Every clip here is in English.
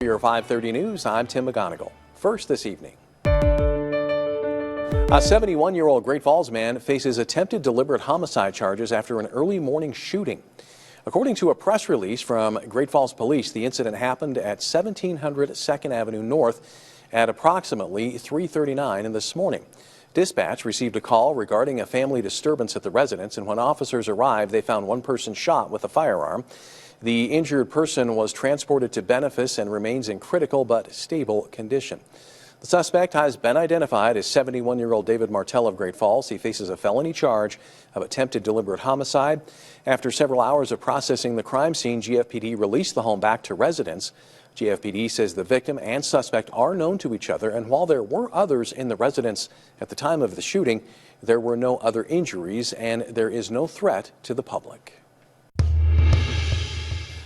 For your 5:30 news, I'm Tim McGonigal. First this evening. A 71-year-old Great Falls man faces attempted deliberate homicide charges after an early morning shooting. According to a press release from Great Falls Police, the incident happened at 1700 2nd Avenue North at approximately 3:39 this morning. Dispatch received a call regarding a family disturbance at the residence, and when officers arrived, they found one person shot with a firearm. The injured person was transported to Benefice and remains in critical but stable condition. The suspect has been identified as 71-year-old David Martell of Great Falls. He faces a felony charge of attempted deliberate homicide. After several hours of processing the crime scene, GFPD released the home back to residents. GFPD says the victim and suspect are known to each other, and while there were others in the residence at the time of the shooting, there were no other injuries and there is no threat to the public.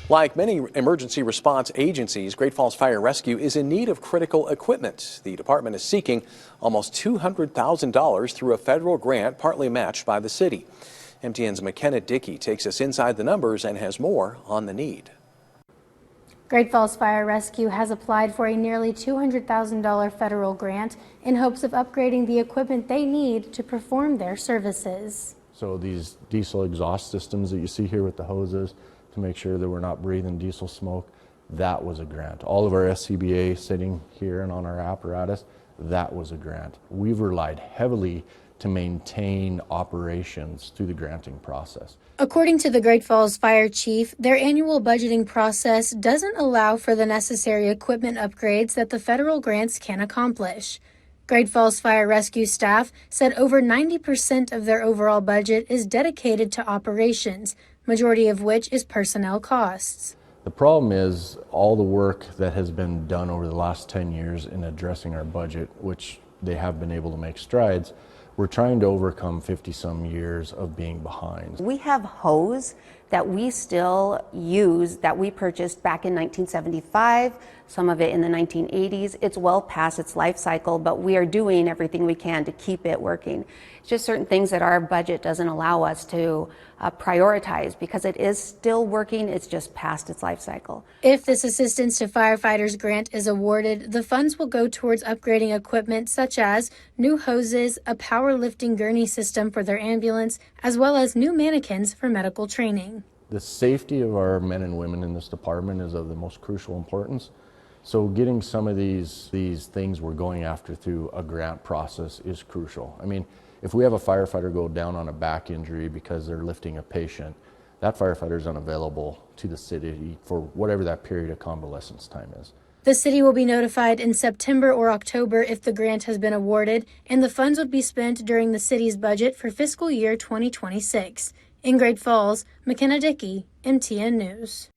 Like many emergency response agencies, Great Falls Fire Rescue is in need of critical equipment. The department is seeking almost $200,000 through a federal grant, partly matched by the city. MTN's McKenna Dickey takes us inside the numbers and has more on the need. Great Falls Fire Rescue has applied for a nearly $200,000 federal grant in hopes of upgrading the equipment they need to perform their services. So these diesel exhaust systems that you see here with the hoses, to make sure that we're not breathing diesel smoke, that was a grant. All of our SCBA sitting here and on our apparatus, that was a grant. We've relied heavily to maintain operations through the granting process. According to the Great Falls Fire Chief, their annual budgeting process doesn't allow for the necessary equipment upgrades that the federal grants can accomplish. Great Falls Fire Rescue staff said over 90% of their overall budget is dedicated to operations, majority of which is personnel costs. The problem is all the work that has been done over the last 10 years in addressing our budget, which they have been able to make strides, we're trying to overcome 50-some years of being behind. We have hose that we still use that we purchased back in 1975, some of it in the 1980s. It's well past its life cycle, but we are doing everything we can to keep it working. It's just certain things that our budget doesn't allow us to prioritize because it is still working, it's just past its life cycle. If this Assistance to Firefighters grant is awarded, the funds will go towards upgrading equipment such as new hoses, a power lifting gurney system for their ambulance, as well as new mannequins for medical training. The safety of our men and women in this department is of the most crucial importance. So getting some of these things we're going after through a grant process is crucial. I mean, if we have a firefighter go down on a back injury because they're lifting a patient, that firefighter is unavailable to the city for whatever that period of convalescence time is. The city will be notified in September or October if the grant has been awarded, and the funds would be spent during the city's budget for fiscal year 2026. In Great Falls, McKenna Dickey, MTN News.